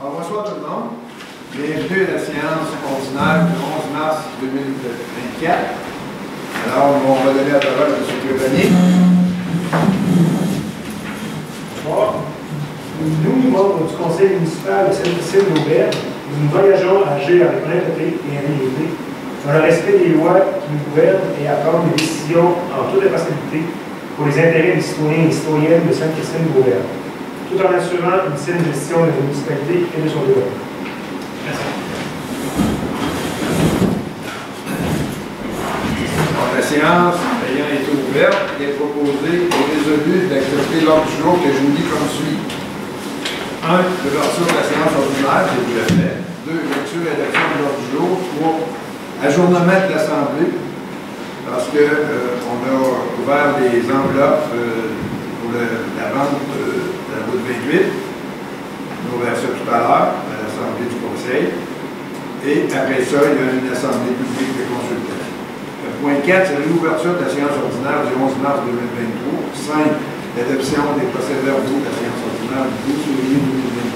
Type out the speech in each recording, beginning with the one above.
Alors, bonsoir tout le monde. Bienvenue à la séance ordinaire du 11 mars 2024. Alors, on va donner la parole à M. Clébanier. Bonsoir. Nous, membres du conseil municipal de Sainte-Cécile-Laubert, nous voyageons à agir avec honnêteté et habileté dans le respect des lois qui nous gouvernent et à prendre des décisions en toute responsabilité pour les intérêts des citoyens et des citoyennes de Sainte-Cécile-Laubert, tout en assurant une saine gestion de la municipalité et de son développement. Merci. La séance ayant été ouverte, il est proposé et résolu d'accepter l'ordre du jour que je vous dis comme suit. 1. L'ouverture de la séance ordinaire, j'ai déjà fait. 2. Lecture et adoption de l'ordre du jour. 3. Ajournement de l'Assemblée, parce qu'on a ouvert les enveloppes pour la vente de la route 28. On a ouvert ça tout à l'heure à l'Assemblée du Conseil. Et après ça, il y a une Assemblée publique de consultation. Point 4, c'est l'ouverture de la séance ordinaire du 11 mars 2023. 5. L'adoption des procès-verbaux de la séance ordinaire du 12 février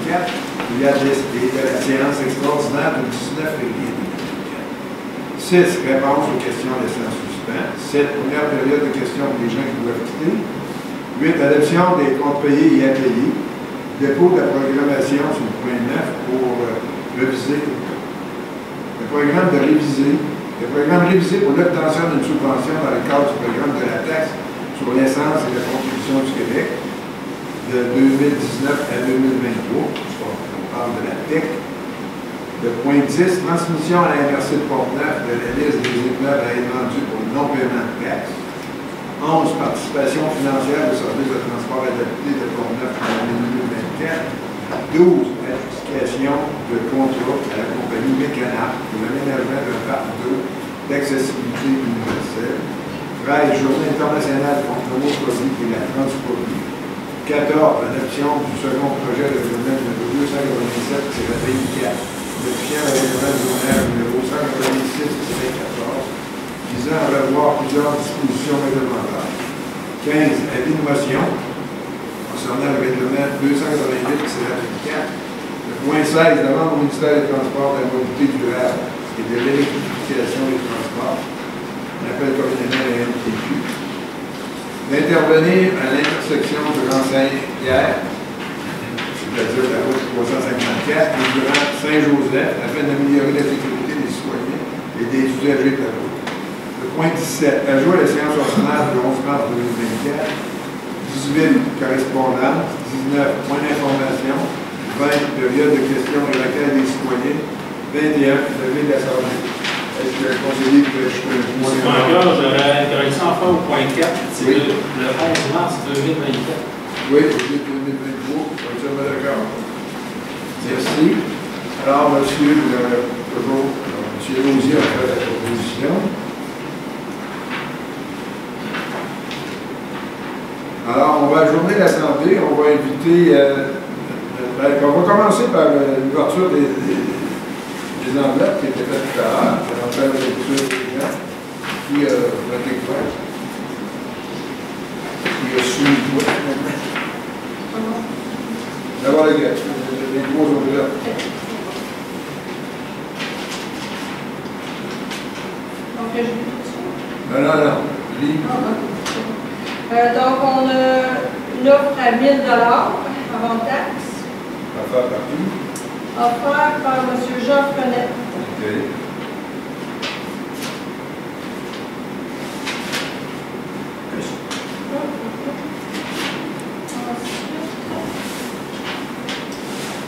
2024. Il y a de la séance extraordinaire du 19 février 2024. 6. Réponse aux questions laissées en suspens. 7. Première période de questions pour les gens qui doivent quitter. 8. Adoption des comptes payés et impayés. Dépôt de la programmation sur le point 9 pour réviser le programme de réviser. Le programme révisé pour l'obtention d'une subvention dans le cadre du programme de la taxe sur l'essence et la contribution du Québec de 2019 à 2023. On parle de la TEC. Le point 10, transmission à la MRC de Port-Neuf de la liste des immeubles à être vendus pour le non-paiement de taxes. 11, participation financière au service de transport adapté de Port-Neuf en 2024. 12, adjudication de contrat à la compagnie Mécanap pour l'aménagement d'un parc d'eau d'accessibilité universelle. 13, journée internationale contre l'homophobie et la transphobie. 14, adoption du second projet de règlement numéro 287-24, notifiant le règlement zonaire numéro 186-14, visant à revoir plusieurs dispositions réglementaires. 15, avis de motion concernant le règlement 288-24. Point 16, demande au ministère des Transports de la mobilité durable et de l'électrification des transports. On appelle communément la MTQ. D'intervenir à l'intersection de l'enseigne-Pierre, c'est-à-dire la route 354, et durant Saint-Joseph, afin d'améliorer la sécurité des citoyens et des usagers de la route. Le point 17, ajout à la séance ordinaire du 11 mars 2024. 18, correspondance. 19, point d'information. 20, période de questions et requêtes des citoyens. 21, levé de l'Assemblée. Est-ce que le conseiller peut ajouter un point? J'aurais une correction à faire au point 4. C'est oui. le 11 mars 2024. Oui, au lieu de 2023. Entièrement d'accord. Merci. Alors, monsieur Rosier a fait la proposition. Alors, on va ajourner l'Assemblée. On va inviter... on va commencer par l'ouverture des enveloppes qui étaient faites tout à l'heure. On va faire la lecture des gens. Puis, votre écran. Puis, soumis toi. D'abord, les gros enveloppes. Non. Donc, on a une offre à 1 000 $, avant taxe. Affaire partout. Offert par M. Jean Frenette. OK.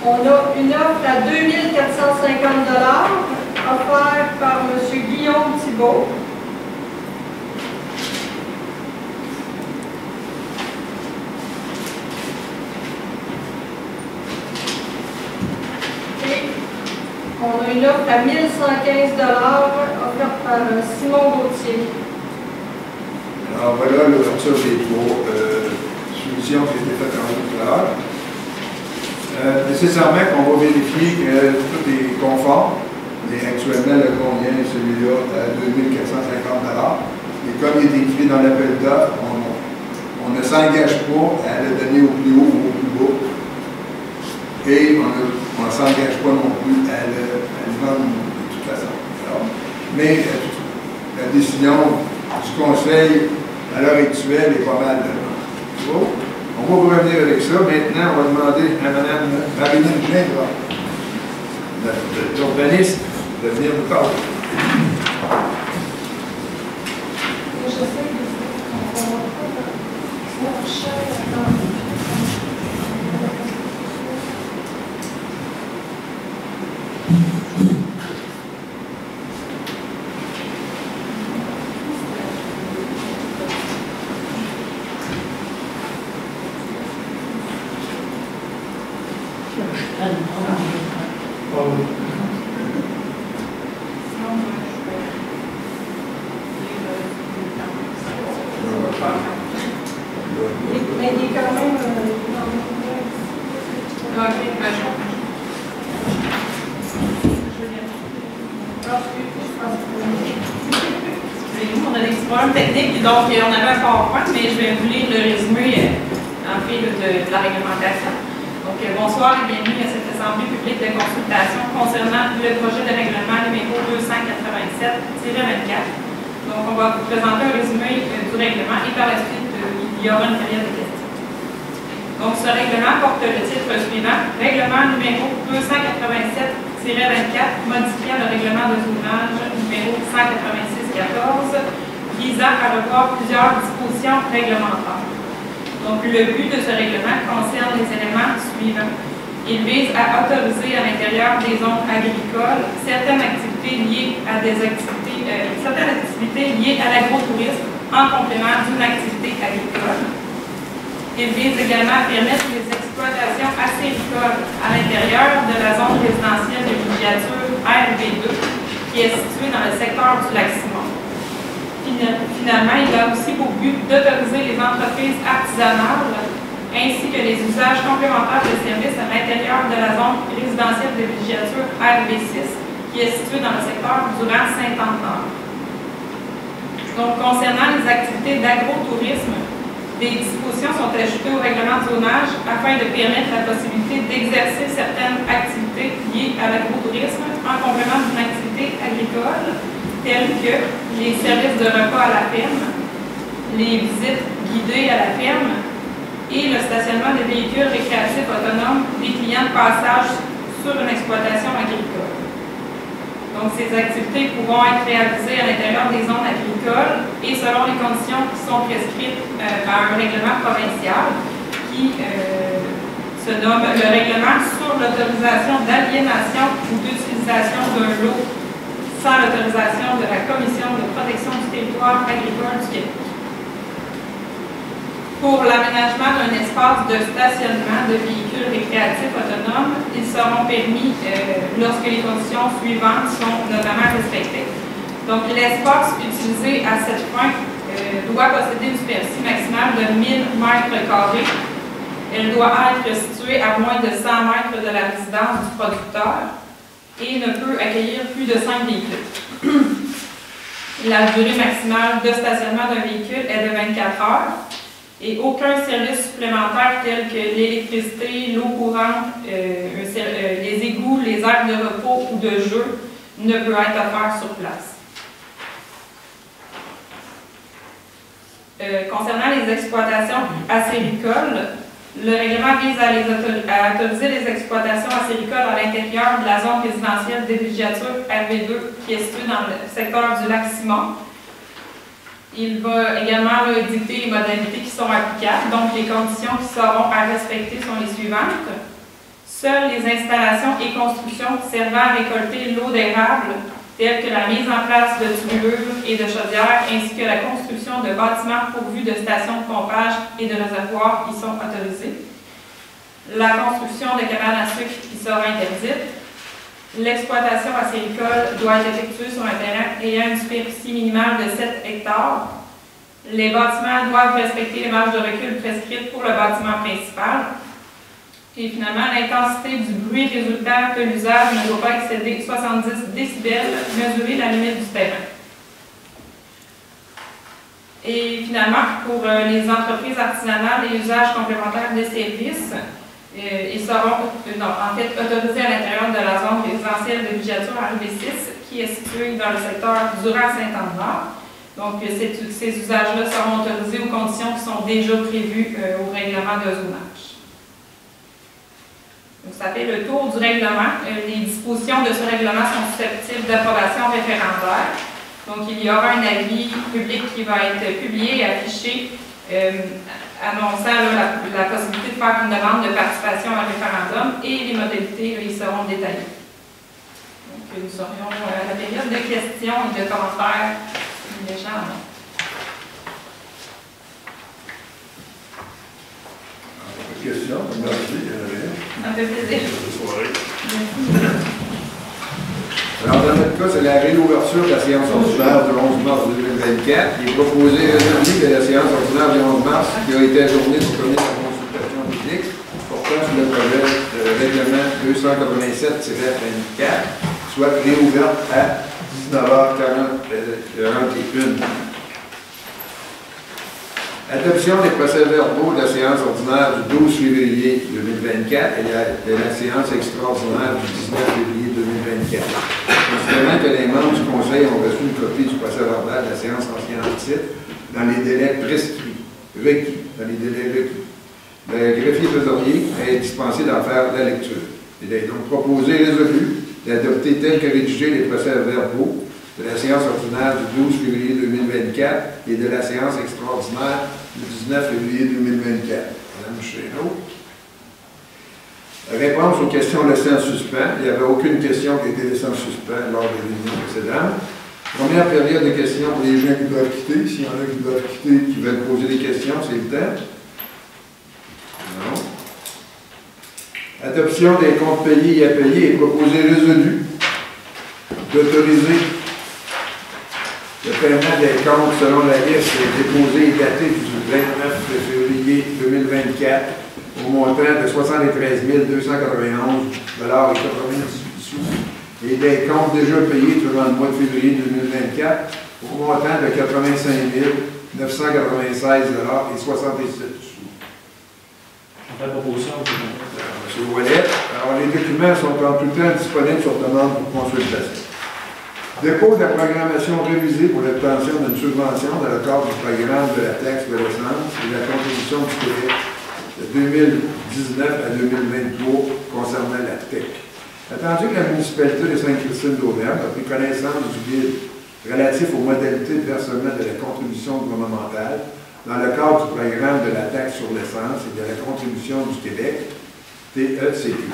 On a une offre à 2 450 $, offerte par M. Guillaume Thibault. On a une offre à 1 115 $, offerte par Simon Gauthier. Alors voilà l'ouverture des trois solutions qui étaient faites en tout à l'heure. Nécessairement qu'on va vérifier que tout est conforme. Et actuellement, le combien est celui-là à 2 450 $. Et comme il est écrit dans l'appel d'offres, on ne s'engage pas à le donner au plus haut ou au plus bas. Et on ne s'engage pas non plus à le vendre de toute façon. Alors, mais la décision du Conseil à l'heure actuelle est pas mal. Bon, on va vous revenir avec ça. Maintenant, on va demander à Mme Marilyn Gingras, l'urbaniste, de venir nous parler. Mais il est quand même. Excusez-nous, on a des petits problèmes techniques, donc on avait un PowerPoint, mais je vais vous lire le résumé en fait de la réglementation. Donc, bonsoir et bienvenue à cette assemblée publique de consultation concernant le projet de règlement numéro 287-24. Donc, on va vous présenter un résumé du règlement et par la suite, il y aura une période de questions. Donc, ce règlement porte le titre suivant, Règlement numéro 287-24, modifiant le règlement de zonage numéro 186-14, visant à revoir plusieurs dispositions réglementaires. Donc, le but de ce règlement concerne les éléments suivants. Il vise à autoriser à l'intérieur des zones agricoles certaines activités liées à l'agrotourisme en complément d'une activité agricole. Il vise également à permettre les exploitations acéricoles à l'intérieur de la zone résidentielle de villégiature RV2 qui est située dans le secteur du Lac-Simon. Finalement, il a aussi pour but d'autoriser les entreprises artisanales ainsi que les usages complémentaires de services à l'intérieur de la zone résidentielle de villégiature RV6 qui est située dans le secteur durant 50 ans. Donc, concernant les activités d'agrotourisme, des dispositions sont ajoutées au règlement de zonage afin de permettre la possibilité d'exercer certaines activités liées à l'agrotourisme en complément d'une activité agricole, telles que les services de repas à la ferme, les visites guidées à la ferme et le stationnement des véhicules récréatifs autonomes des clients de passage sur une exploitation agricole. Donc, ces activités pourront être réalisées à l'intérieur des zones agricoles et selon les conditions qui sont prescrites par un règlement provincial qui se nomme le règlement sur l'autorisation d'aliénation ou d'utilisation d'un lot sans l'autorisation de la Commission de protection du territoire agricole du Québec. Pour l'aménagement d'un espace de stationnement de véhicules récréatifs autonomes, ils seront permis lorsque les conditions suivantes sont notamment respectées. Donc, l'espace utilisé à cette fin doit posséder une superficie maximale de 1000 m². Elle doit être située à moins de 100 mètres de la résidence du producteur et ne peut accueillir plus de 5 véhicules. La durée maximale de stationnement d'un véhicule est de 24 heures. Et aucun service supplémentaire tel que l'électricité, l'eau courante, les égouts, les aires de repos ou de jeu ne peut être offert sur place. Concernant les exploitations acéricoles, le règlement vise à autoriser les exploitations acéricoles à l'intérieur de la zone résidentielle de villégiature RV2 qui est située dans le secteur du Lac-Simon. Il va également dicter les modalités qui sont applicables, donc les conditions qui seront à respecter sont les suivantes. Seules les installations et constructions servant à récolter l'eau d'érable, telles que la mise en place de tubulures et de chaudières, ainsi que la construction de bâtiments pourvus de stations de pompage et de réservoirs y sont autorisées. La construction de cabanes à sucre y sera interdite. L'exploitation acéricole doit être effectuée sur un terrain ayant une superficie minimale de 7 hectares. Les bâtiments doivent respecter les marges de recul prescrites pour le bâtiment principal. Et finalement, l'intensité du bruit résultant de l'usage ne doit pas excéder 70 décibels, mesurer la limite du terrain. Et finalement, pour les entreprises artisanales et usages complémentaires de services, Ils seront en fait autorisés à l'intérieur de la zone résidentielle de villégiature RB6 qui est située dans le secteur Durand-Saint-André. Donc, ces usages-là seront autorisés aux conditions qui sont déjà prévues au règlement de zonage. Donc, ça fait le tour du règlement. Les dispositions de ce règlement sont susceptibles d'approbation référendaire. Donc, il y aura un avis public qui va être publié et affiché annonçant la possibilité de faire une demande de participation à un référendum et les modalités ils seront détaillées. Donc, nous serions à la période de questions et de commentaires si les gens en ont. Question, merci. Ça fait plaisir. Alors, dans notre cas, c'est la réouverture de la séance ordinaire du 11 mars 2024. Il est proposé aujourd'hui que la séance ordinaire du 11 mars, qui a été ajournée pour tenir la consultation publique, portant sur le projet de règlement 287-24, soit réouverte à 19h41. Adoption des procès-verbaux de la séance ordinaire du 12 février 2024 et de la séance extraordinaire du 19 février 2024. Considérant que les membres du Conseil ont reçu une copie du procès-verbal de la séance en titre dans les délais requis. Le greffier trésorier est dispensé d'en faire la lecture. Il est donc proposé et résolu d'adopter tel que rédigé les procès-verbaux de la séance ordinaire du 12 février 2024 et de la séance extraordinaire du 19 février 2024. Madame Chéreau. Réponse aux questions laissées en suspens. Il n'y avait aucune question qui a été laissée en suspens lors des réunions précédentes. Première période de questions pour les gens qui doivent quitter. S'il y en a qui doivent quitter, qui veulent poser des questions, c'est le temps. Non. Adoption des comptes payés et à payer est proposé résolu d'autoriser le paiement des comptes selon la liste déposée et datée du 29 février 2024 au montant de 73 291,98 sous et des comptes déjà payés durant le mois de février 2024 au montant de 85 996,67 sous. On fait la proposition. M. Ouellet. Alors, les documents sont en tout temps disponibles sur demande pour consultation. Dépôt de la programmation révisée pour l'obtention d'une subvention dans le cadre du programme de la taxe de l'essence et de la contribution du Québec de 2019 à 2023 concernant la TEC. Attendu que la municipalité de Sainte-Christine d'Auvergne a pris connaissance du guide relatif aux modalités de versement de la contribution gouvernementale dans le cadre du programme de la taxe sur l'essence et de la contribution du Québec, TECQ,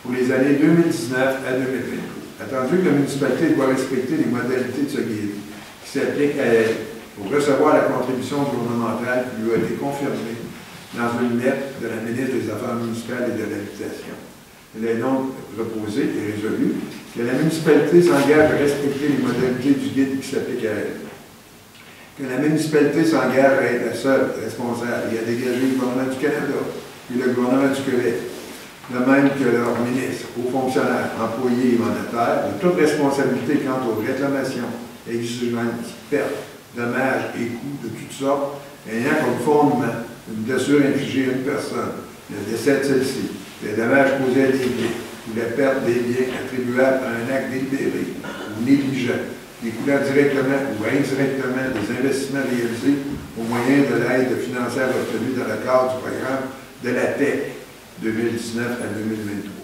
pour les années 2019 à 2023. Attendu que la municipalité doit respecter les modalités de ce guide qui s'applique à elle pour recevoir la contribution gouvernementale qui lui a été confirmée dans une lettre de la ministre des Affaires municipales et de l'Habitation. Il est donc proposé et résolu que la municipalité s'engage à respecter les modalités du guide qui s'applique à elle. Que la municipalité s'engage à être la seule responsable et à dégager le gouvernement du Canada et le gouvernement du Québec, de même que leurs ministres, hauts fonctionnaires, employés et mandataires, de toute responsabilité quant aux réclamations, exigences, pertes, dommages et coûts de toutes sortes, ayant comme fondement une blessure infligée à une personne, le décès de celle-ci, les dommages causés à des biens, ou la perte des biens attribuables à un acte délibéré ou négligent, découlant directement ou indirectement des investissements réalisés au moyen de l'aide financière obtenue dans le cadre du programme de la TEC 2019 à 2023.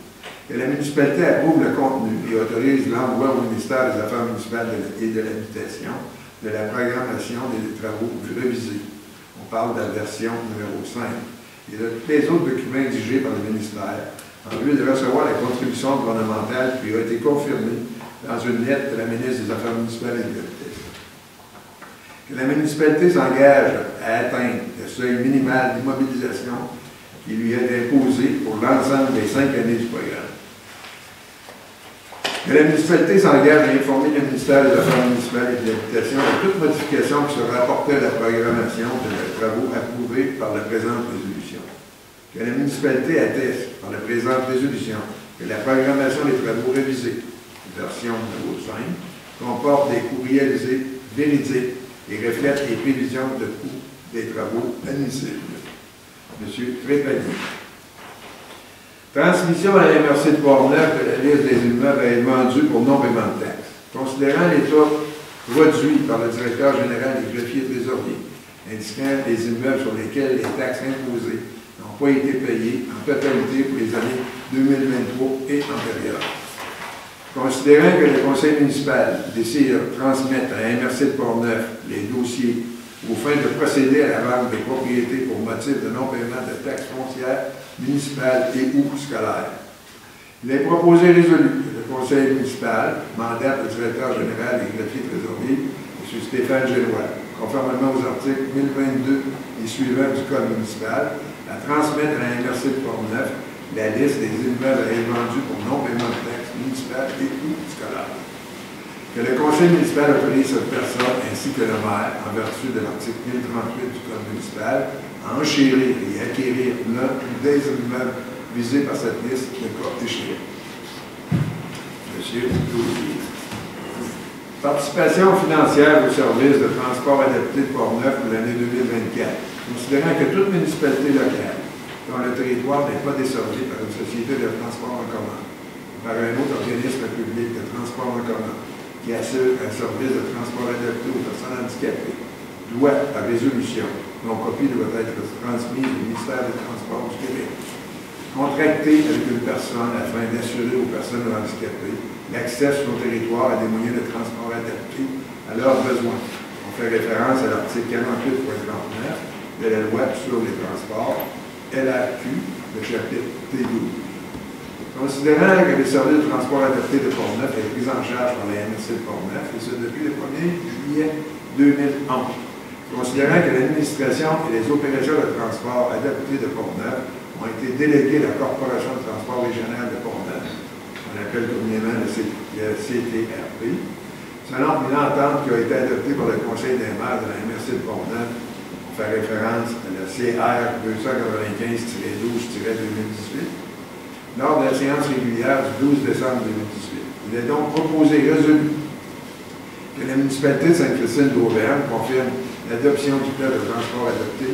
Que la municipalité approuve le contenu et autorise l'envoi au ministère des Affaires municipales et de l'Habitation de la programmation des travaux révisés. On parle de la version numéro 5. Et de tous les autres documents exigés par le ministère en vue de recevoir la contribution gouvernementale qui a été confirmée dans une lettre de la ministre des Affaires municipales et de l'Habitation. Que la municipalité s'engage à atteindre le seuil minimal d'immobilisation qui lui est imposé pour l'ensemble des 5 années du programme. Que la municipalité s'engage à informer le ministère des Affaires municipales et de l'Habitation de toute modification qui sera apportée à la programmation de travaux approuvés par la présente résolution. Que la municipalité atteste par la présente résolution que la programmation des travaux révisés, version numéro 5, comporte des coûts réalisés véridiques et reflète les prévisions de coûts des travaux admissibles. M. Trépanier. Transmission à la MRC de Portneuf de la liste des immeubles à être vendus pour non-paiement de taxes. Considérant l'état produit par le directeur général des greffiers trésoriers, indiquant les immeubles sur lesquels les taxes imposées n'ont pas été payées en totalité pour les années 2023 et antérieures. Considérant que le conseil municipal décide de transmettre à la MRC de Portneuf les dossiers aux fins de procéder à la vente des propriétés pour motif de non-paiement de taxes foncières municipales et ou scolaires. Il est proposé et résolu que le conseil municipal mandate le directeur général des greffiers trésoriers, M. Stéphane Génois, conformément aux articles 1022 et suivants du Code municipal, à transmettre à la MRC de Portneuf la liste des immeubles à être vendus pour non-paiement de taxes municipales et ou scolaires. Que le conseil municipal autorise cette personne ainsi que le maire, en vertu de l'article 1038 du Code municipal, à enchérir et acquérir l'un ou des immeubles visés par cette liste de cas échéant. Monsieur Douzier. Participation financière au service de transport adapté de Portneuf pour l'année 2024. Considérant que toute municipalité locale dont le territoire n'est pas desservi par une société de transport en commun, par un autre organisme public de transport en commun, qui assure un service de transport adapté aux personnes handicapées, doit, par résolution, dont copie doit être transmise au ministère des Transports du Québec, contracter avec une personne afin d'assurer aux personnes handicapées l'accès sur le territoire à des moyens de transport adaptés à leurs besoins. On fait référence à l'article 48.39 de la loi sur les transports, LRQ, le chapitre T12. Considérant que les services de transport adaptés de Portneuf est pris en charge par la MRC de Portneuf, et ce depuis le 1er juillet 2011. Considérant que l'administration et les opérations de transport adaptés de Portneuf ont été déléguées à la Corporation de transport régional de Portneuf, qu'on appelle communément le CTRP, selon une entente qui a été adoptée par le Conseil des maires de la MRC de Portneuf, on fait référence à la CR 295-12-2018, lors de la séance régulière du 12 décembre 2018. Il est donc proposé et résolu que la municipalité de Sainte-Christine d'Auvergne confirme l'adoption du plan de transport adapté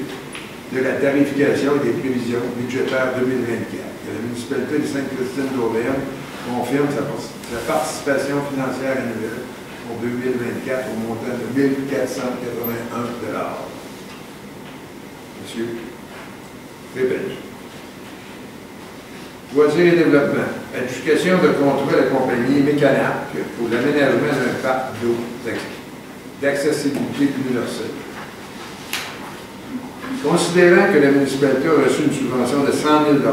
de la tarification et des prévisions budgétaires 2024. Que la municipalité de Sainte-Christine d'Auvergne confirme sa participation financière annuelle pour 2024 au montant de 1 481 $. Monsieur Répète. Loisirs et développement. Adjudication de contrat de la compagnie Mécanac pour l'aménagement d'un parc d'eau d'accessibilité universelle. Considérant que la municipalité a reçu une subvention de 100 000 $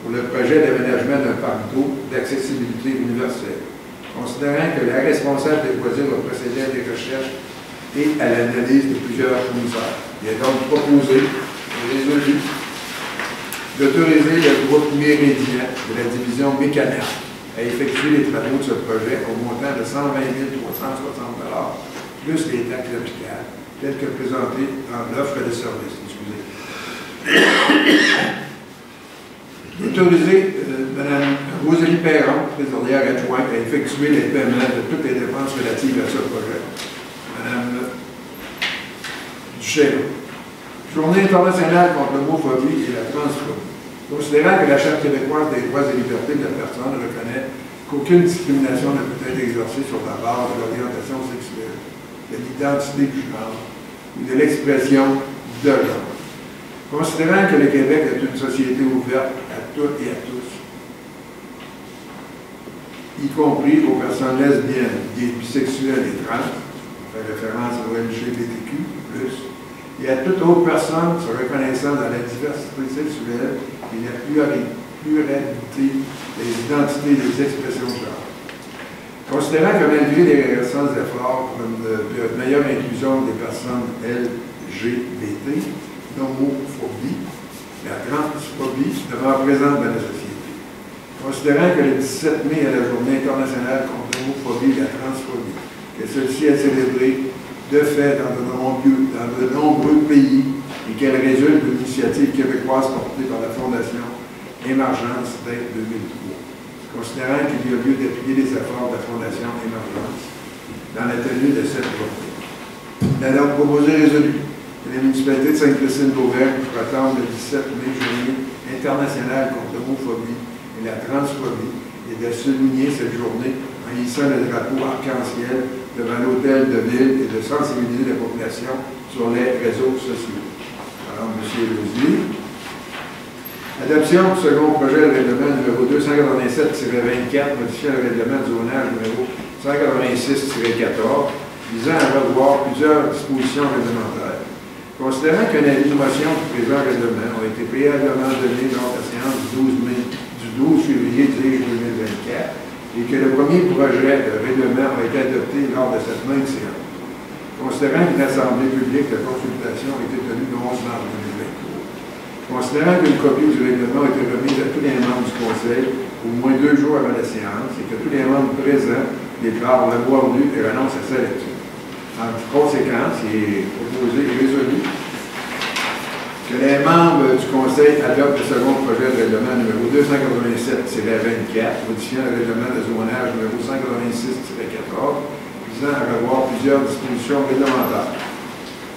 pour le projet d'aménagement d'un parc d'eau d'accessibilité universelle, considérant que la responsable des loisirs a procédé à des recherches et à l'analyse de plusieurs fournisseurs, il est donc proposé et résolu d'autoriser le groupe Méridien de la division Mécanac à effectuer les travaux de ce projet au montant de 120 360 $, plus les taxes applicables, telles que présentées dans l'offre de service. D'autoriser Mme Rosalie Perron, trésorière adjointe, à effectuer les paiements de toutes les dépenses relatives à ce projet. Mme Duchesne. Journée internationale contre l'homophobie et la transphobie. Considérant que la Charte québécoise des droits et libertés de la personne reconnaît qu'aucune discrimination ne peut être exercée sur la base de l'orientation sexuelle, de l'identité du genre ou de l'expression de genre. Considérant que le Québec est une société ouverte à toutes et à tous, y compris aux personnes lesbiennes, gays, bisexuelles et trans, on fait référence au LGBTQ+, et à toute autre personne se reconnaissant dans la diversité sexuelle et la pluralité des identités et des expressions de genre. Considérant que malgré les récents efforts pour une meilleure inclusion des personnes LGBT, l'homophobie, la transphobie demeure présente dans la société. Considérant que le 17 mai est la journée internationale contre l'homophobie et la transphobie, que celle-ci est célébrée de fait dans de nombreux pays et qu'elle résulte d'une initiative québécoise portée par la Fondation Émergence dès 2003. Considérant qu'il y a lieu d'appuyer les efforts de la Fondation Émergence dans la tenue de cette journée. Il a donc proposé résolu que la municipalité de Sainte-Christine d'Auvergne pourra attendre le 17 mai journée internationale contre l'homophobie et la transphobie et de souligner cette journée en hissant le drapeau arc-en-ciel devant l'hôtel de ville et de sensibiliser la population sur les réseaux sociaux. Alors, M. Lousier. Adoption du second projet de règlement numéro 287-24, modifiant le règlement de zonage numéro 186-14, visant à revoir plusieurs dispositions réglementaires. Considérant qu'un avis de motion du présent règlement a été préalablement donné lors de la séance du 12 février 2024 et que le premier projet de règlement a été adopté lors de cette même séance. Considérant qu'une assemblée publique de consultation a été tenue le 11 mars 2023. Considérant qu'une copie du règlement a été remise à tous les membres du Conseil au moins 2 jours avant la séance et que tous les membres présents déclarent l'avoir lu et renoncent à sa lecture. En conséquence, il est proposé et résolu que les membres du Conseil adoptent le second projet de règlement numéro 287-24, modifiant le règlement de zonage numéro 186-14, visant à revoir plusieurs dispositions réglementaires.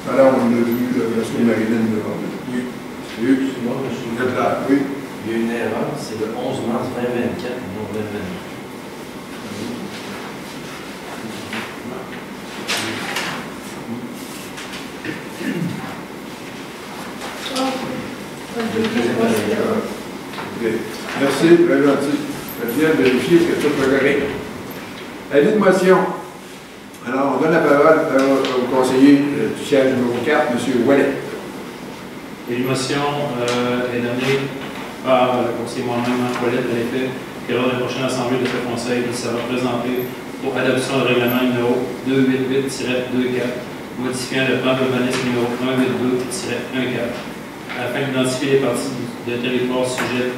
Alors, on l'a vu, lorsque Marilyn l'a parlé. Oui. Excusez-moi, M. Oui. Il y a une erreur, c'est le 11 mars 2024, non 2022. Merci, très gentil. Je viens de vérifier que tout est correct. Avis de motion. Alors, on donne la parole au conseiller du siège numéro 4, M. Ouellet. Et l'émotion est donnée par le conseiller moi-même, Marc Ouellet, à l'effet que lors de la prochaine assemblée de ce conseil, il sera présenté pour adoption du règlement numéro 288-24, modifiant le plan d'urbanisme numéro 182-14, afin d'identifier les parties de territoire sujettes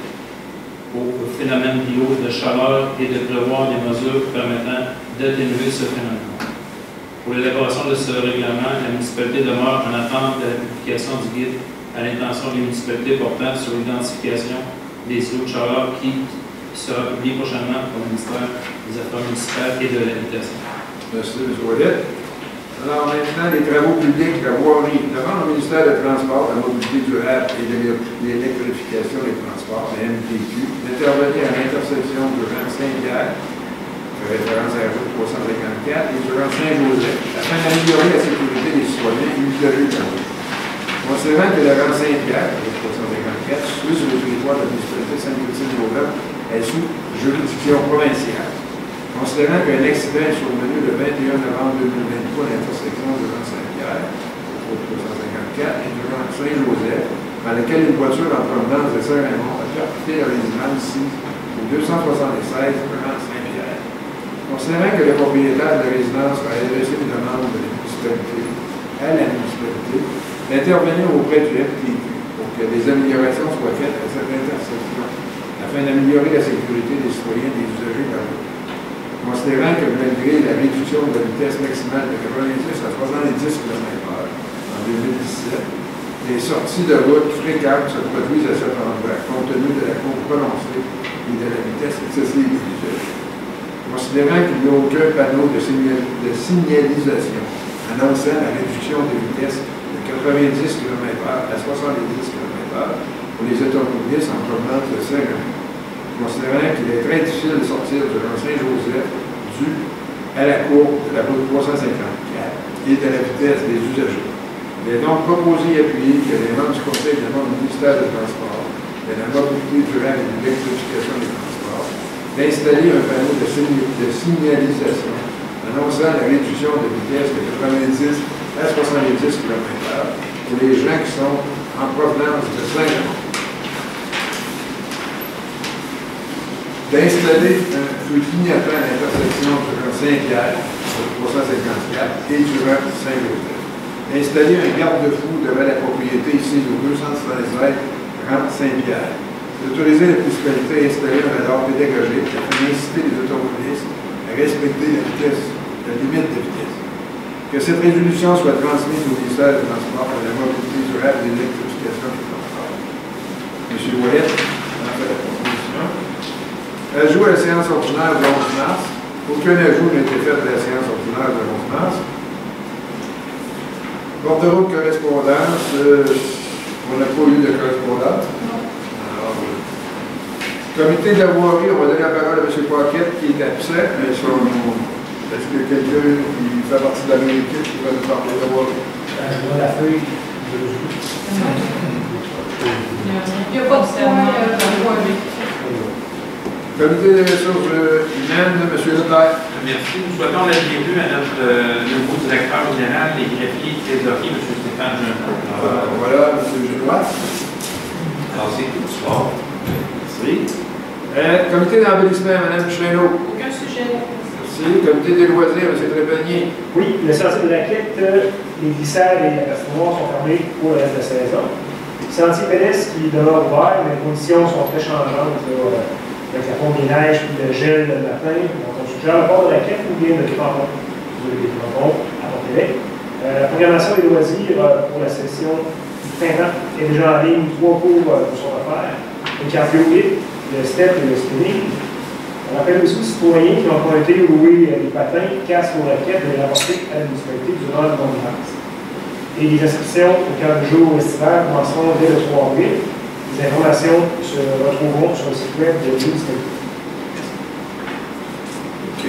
au phénomène d'îlots de chaleur et de prévoir des mesures permettant d'atténuer ce phénomène. Pour l'élaboration de ce règlement, la municipalité demeure en attente de la publication du guide à l'intention des municipalités portant sur l'identification des îlots de chaleur qui sera publié prochainement au ministère des Affaires municipales et de l'Habitation. Merci, M. Ouellet. Alors maintenant, les travaux publics, la voirie. Devant le ministère des Transports, la mobilité durable et de l'électrification des transports, la MTQ, d'intervenir à l'intersection de Jean Saint-Pierre, référence à la route 354, et durant Saint-Joseph, afin d'améliorer la sécurité des citoyens et usagers de la route. Considérant que la rue Saint-Pierre, route 354, située sur le territoire de la municipalité Sainte-Christine-Beauvais, est sous juridiction provinciale. Considérant qu'un accident est survenu le 21 novembre 2023 à l'intersection de Jean Saint-Pierre, route 354, et durant Saint-Joseph, dans lequel une voiture en provenance de Saint-Raymond a percuté la résidence ici, au 276 Jean Saint-Pierre. Considérant que le propriétaire de la résidence a adressé une demande de la municipalité d'intervenir auprès du MTQ pour que des améliorations soient faites à cette intersection, afin d'améliorer la sécurité des citoyens et des usagers de la route. Considérant que malgré la réduction de la vitesse maximale de 90 à 70 km/h en 2017, les sorties de route fréquentes se produisent à cet endroit, compte tenu de la courbe prononcée et de la vitesse excessive des usagers. Considérant qu'il n'y a aucun panneau de signalisation annonçant la réduction de vitesse de 90 km/h à 70 km/h pour les automobilistes en provenance de Saint-Raymond. Considérant qu'il est très difficile de sortir de Saint-Joseph dû à la courbe de la route 354 et de la vitesse des usagers. Il est donc proposé et appuyé que les membres du Conseil du ministère des Transports, de la mobilité durable et de l'électrification des transports, d'installer un panneau de signalisation annonçant la réduction de vitesse de 90 à 70 km/h pour les gens qui sont en provenance de Saint-Raymond. D'installer un feu clignotant à l'intersection de Saint-Pierre, 354, et durant Saint-Joseph. D'installer un garde-fou devant la propriété ici au 276 Saint-Pierre. D'autoriser la municipalité à installer un radar pédagogique afin d'inciter les automobilistes à respecter la limite de vitesse. Que cette résolution soit transmise au ministère des Transports et de la mobilité durable et de l'électrification des transports. M. Ouellet, a fait la proposition. Ajout à la séance ordinaire du 11 mars. Aucun ajout n'a été fait à la séance ordinaire du 11 mars. Bordereau de correspondance, on n'a pas eu de correspondance. Alors, Comité de la voirie, on va donner la parole à M. Pocket qui est absent. Mais est-ce que quelqu'un qui fait partie de la même équipe qui va nous parler de la voirie? Je vois la feuille. Il n'y a pas de point de voirie. Comité des ressources humaines de M. Leclerc. Merci. Nous souhaitons la bienvenue à notre nouveau directeur général des greffiers et trésoriers, M. Stéphane Jean. Voilà, M. Génois. Merci. Bonsoir. Merci. Comité d'embellissement, Mme Chêneau. Aucun sujet. Merci. Comité des loisirs, M. Trépanier. Oui, le sentier de raquette, les glissades et la patinoire sont fermés pour le reste de la saison. Sentier pédestre qui demeure ouvert, mais les conditions sont très changeantes. Avec la fonte des neiges et le gel le matin. Donc, on suggère le port de raquette ou bien de crampons. Vous avez des crampons à porter. La programmation des loisirs pour la session du printemps est déjà en ligne. 3 cours sont à faire. Le cardio hit, le step et le spinning. On rappelle aussi aux citoyens qui ont pointé ou loué des patins, casques ou raquettes de les rapporter à la municipalité durant le mois de mars. Et les inscriptions au camp de jour estival commenceront dès le 3 avril. Les informations se retrouveront sur le site web de l'Université. OK.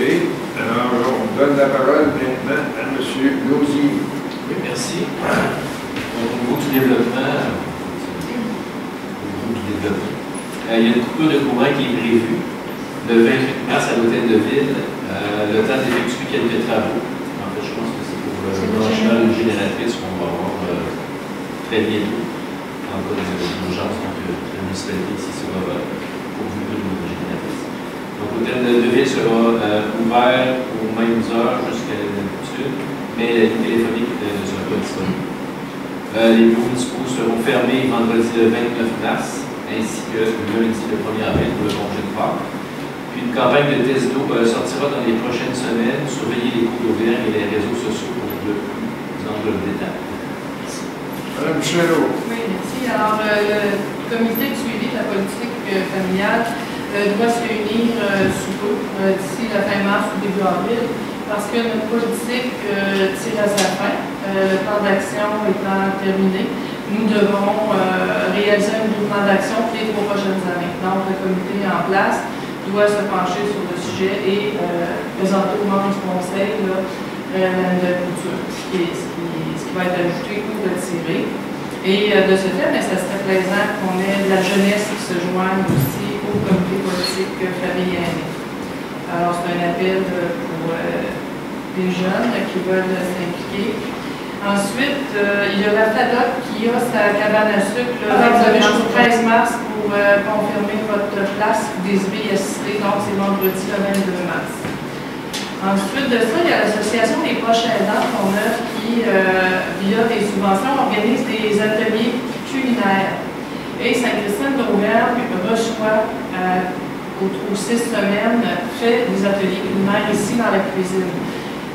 Alors, on donne la parole maintenant à M. Lausier. Oui, merci. Au niveau du développement, il y a une coupure de courant qui est prévue le 28 mars à l'hôtel de ville, le temps d'effectuer quelques travaux. En fait, je pense que c'est pour le branchement d'une génératrice qu'on va avoir très bientôt. En cas d'urgence, donc la municipalité ici sera pourvue d'une génératrice. Donc l'hôtel de ville sera ouvert aux mêmes heures jusqu'à l'habitude, mais la ligne téléphonique ne sera pas disponible. Les bureaux municipaux seront fermés vendredi le 29 mars, ainsi que lundi le 1er avril pour le congé de Pâques. Puis une campagne de test d'eau sortira dans les prochaines semaines. Surveiller les cours d'Auvergne et les réseaux sociaux pour le plus ample détail. Mme Chêneau. Oui, merci. Alors, le comité de suivi de la politique familiale doit se réunir sous peu, d'ici la fin mars ou début avril, parce que notre politique tire à sa fin. Le plan d'action étant terminé, nous devons réaliser un nouveau plan d'action pour les 3 prochaines années. Donc, le comité en place doit se pencher sur le sujet et présenter aux membres du conseil la nouvelle couture, ce qui va être ajouté ou retiré. Et de ce fait, ça serait plaisant qu'on ait de la jeunesse qui se joigne aussi au comité politique famille et aînés. Alors, c'est un appel pour les jeunes qui veulent s'impliquer. Ensuite, il y a la FADOC qui a sa cabane à sucre. Vous avez jusqu'au 13 mars pour confirmer votre place. Vous désirez y assister, donc c'est vendredi le 22 mars. Ensuite de ça, il y a l'association des proches aidants qu'on a qui, via des subventions, organise des ateliers culinaires. Et Sainte-Christine d'Auvergne reçoit aux 6 semaines, fait des ateliers culinaires ici dans la cuisine.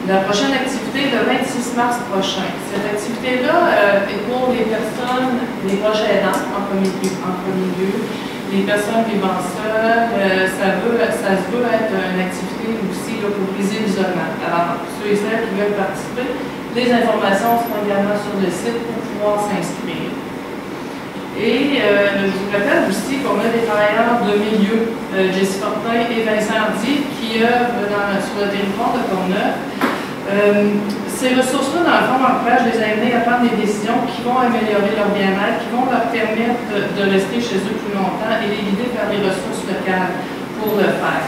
La prochaine activité est le 26 mars prochain. Cette activité-là est pour les personnes, les proches aidants en premier lieu, les personnes vivant seules. Ça se veut être une activité aussi là, pour briser l'isolement. Alors, ceux et celles qui veulent participer, les informations seront également sur le site pour pouvoir s'inscrire. Et je vous rappelle aussi qu'on a des travailleurs de milieu, Jessie Fortin et Vincent Hardy, qui œuvrent sur le territoire de Courneuf. Ces ressources-là, dans le fond, encouragent les aînés à prendre des décisions qui vont améliorer leur bien-être, qui vont leur permettre de rester chez eux plus longtemps et les guider vers les ressources locales pour le faire.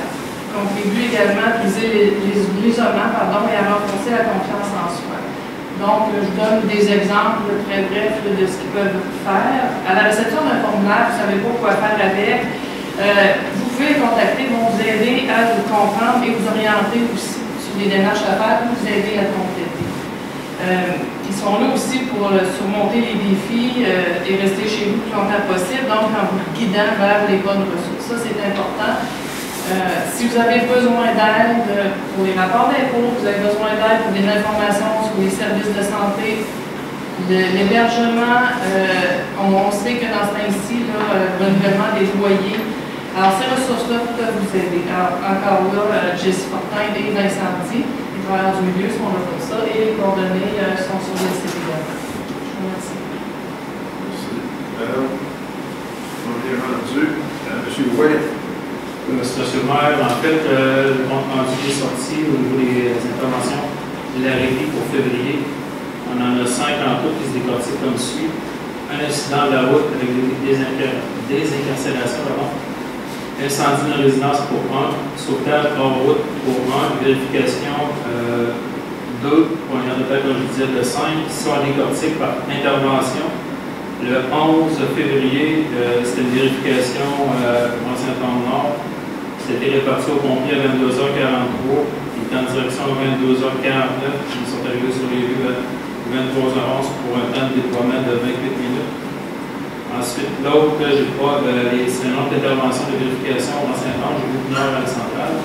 Contribue également à briser l'isolement et à renforcer la confiance en soi. Donc, je donne des exemples très brefs de ce qu'ils peuvent faire. À la réception d'un formulaire, vous ne savez pas quoi faire avec. Vous pouvez les contacter, ils vont vous aider à vous comprendre et vous orienter aussi sur les démarches à faire pour vous aider à compléter. Ils sont là aussi pour surmonter les défis et rester chez vous le plus longtemps possible, donc en vous guidant vers les bonnes ressources. Ça, c'est important. Si vous avez besoin d'aide pour les rapports d'impôts, vous avez besoin d'aide pour des informations sur les services de santé, l'hébergement, on sait que dans ce temps-ci, le renouvellement des loyers. Alors, ces ressources-là peuvent vous aider. Alors, encore là, Jessie Fortin et Vincent Hardy, les travailleurs du milieu sont là pour ça, et les coordonnées sont sur le site également. Je vous remercie. Merci. On est rendu à M. Ouellet. Monsieur le maire, en fait, le compte rendu est sorti au niveau des interventions de la régie pour février. On en a 5 en tout qui se décortiquent comme suit. Un incident de la route avec des incarcérations, incendie de résidence pour 1, sauvetage hors route pour 1, vérification 2, pour un total, comme je disais, de 5, qui sont décortiques par intervention. Le 11 février, c'était une vérification en Saint-Anne-Nord. C'était réparti au pompier à 22h43, qui est en direction à 22h49, qui sont arrivés sur les lieux à 23h11 pour un temps de déploiement de 28 minutes. Ensuite, l'autre, j'ai pas c'est un nombre d'interventions de vérification en Saint-Anne, j'ai vu une heure à la centrale,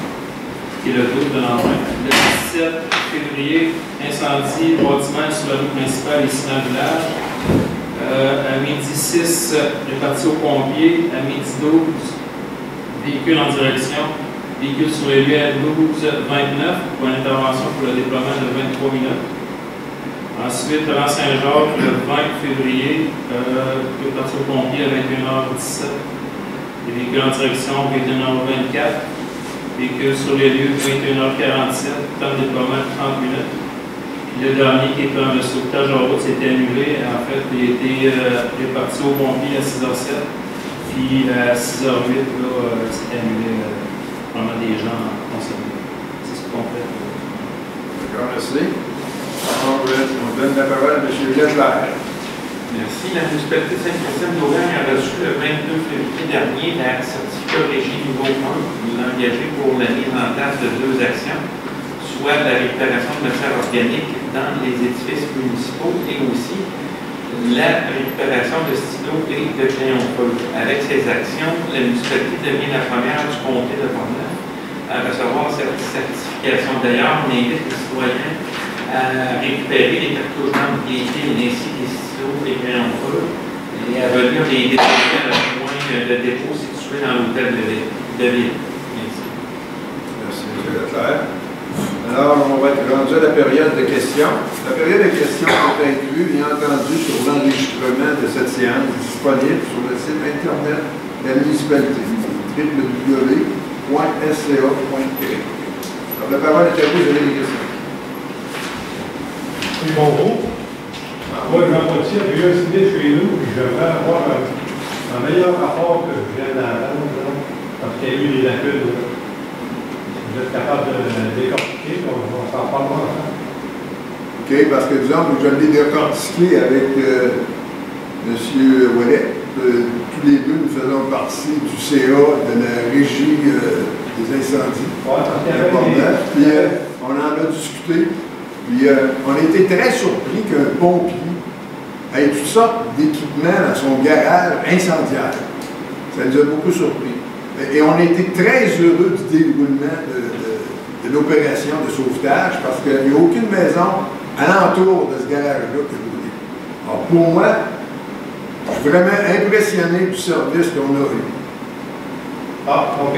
qui est le 12 de l'envoi. Le 17 février, incendie, bâtiment sur la rue principale ici dans le village. À midi 6, réparti aux pompiers. À midi 12, véhicule en direction. Véhicule sur les lieux à 12h29 pour une intervention pour le déploiement de 23 minutes. Ensuite, à Saint-Jacques, le 20 février, réparti aux pompiers à 21h17. Les véhicules en direction, 21h24. Véhicule sur les lieux, 21h47. Temps de déploiement, 30 minutes. Le dernier qui est un sauvetage en route, c'était annulé. En fait, il a été réparti aux pompiers à 6h07. Puis à 6h08, c'était annulé. Vraiment des gens concernés. C'est ce qu'on fait. D'accord, merci. On donne la parole à M. Leclerc. Merci. La municipalité de Sainte-Christine d'Auvergne a reçu le 22 février dernier la certificat régie niveau 1 engagé pour la mise en place de 2 actions, soit la récupération de matière organique dans les édifices municipaux et aussi la récupération de stylos et de crayons feu. Avec ces actions, la municipalité devient la première du comté de Portneuf à recevoir cette certification. D'ailleurs, on invite les citoyens à récupérer les cartouches d'ampliété ainsi que les stylos et crayons feu et à venir les déposer à la point de dépôt situé dans l'hôtel de ville. Merci. Merci, M. Leclerc. Alors, on va être rendu à la période de questions. La période de questions est inclue, bien entendu, sur l'enregistrement de cette séance disponible sur le site Internet de la municipalité, www.sca.québec. Alors, la parole est à vous, vous avez des questions. Oui, bonjour. Moi, Jean Potier, j'ai eu un sinistre chez nous, puis j'aimerais avoir un meilleur rapport que je viens d'entendre, parce qu'il y a eu des lacunes. Vous êtes capable de décortiquer, on s'en parle ensemble. OK, parce que, disons, je l'ai décortiqué avec M. Ouellet. Tous les deux, nous faisons partie du CA de la régie des incendies. Ouais, parce qu'il y avait Puis, on en a discuté. Puis, on a été très surpris qu'un pompier ait toutes sortes d'équipements dans son garage incendiaire. Ça nous a beaucoup surpris. Et on a été très heureux du déroulement de l'opération de sauvetage parce qu'il n'y a aucune maison alentour de ce garage-là que vous voulez. Alors, pour moi, je suis vraiment impressionné du service qu'on a eu. Ah, OK.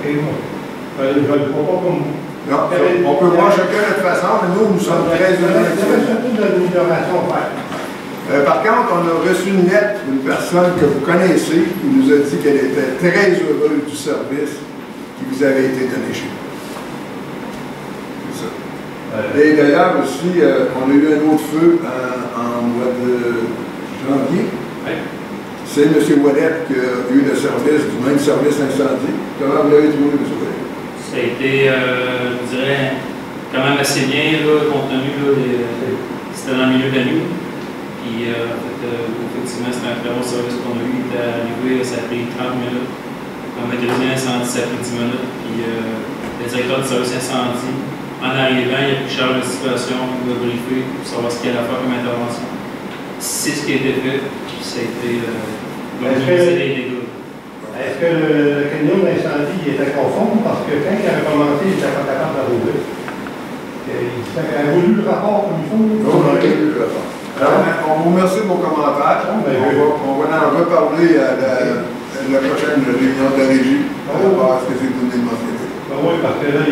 Je ne le vois pas comme vous. Non, on peut voir chacun notre façon, mais nous sommes très heureux. Il y avait surtout de l'amélioration à faire. Par contre, on a reçu une lettre d'une personne que vous connaissez qui nous a dit qu'elle était très heureuse du service qui vous avait été donné chez nous. C'est ça. Et d'ailleurs aussi, on a eu un autre feu en mois de janvier. Oui. C'est M. Ouellet qui a eu le service, du même service incendie. Comment vous l'avez trouvé, M. Ouellet? Ça a été, je dirais, quand même assez bien, là, compte tenu, c'était dans le milieu de la nuit. Puis, effectivement, c'était un très bon service qu'on a eu. Il était arrivé, ça a pris 30 minutes. On a maîtrisé l'incendie, ça a pris 10 minutes. Puis, le directeur du service incendie, en arrivant, il a pris charge de la situation, il nous a briefé pour savoir ce qu'il allait faire comme intervention. C'est ce qui a été fait. Puis, ça a été les dégâts. Est-ce que le camion d'incendie était conforme? Parce que quand il avait commencé, il n'était pas capable de rouler. Il a voulu le rapport comme il faut. On a eu le rapport. Alors, on vous remercie de vos commentaires. On va en reparler à la prochaine réunion de la régie par rapport à ce que c'est donné de mentionner. Oui, parce que là,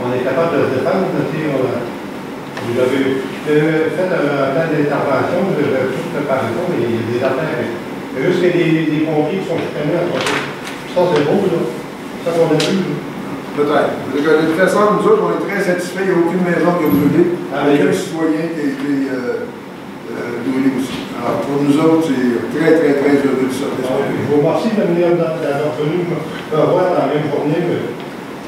on est capable de se défendre. Vous avez fait un plan d'intervention, vous avez tout préparé ça, mais il y a des affaires. Il y a juste que des pompiers qui sont chicanés à côté. Ça, c'est beau, là. Ça qu'on a vu. Peut-être. De toute façon, nous autres, on est très satisfaits. Il n'y a aucune maison qui a brûlé. Aucun citoyen qui a été brûlé aussi. Alors, pour nous autres, c'est très, très, très heureux de sortir ça. Je vous remercie de venir d'entre nous me voir dans la même journée, mais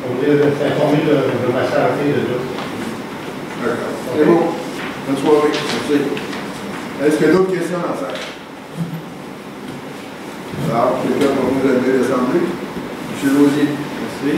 on est informé de ma santé de tout. D'accord. C'est bon. Bonne soirée. Merci. Est-ce qu'il y a d'autres questions dans ça? Alors, quelqu'un pour nous aider à l'Assemblée? M. Lausier. Merci.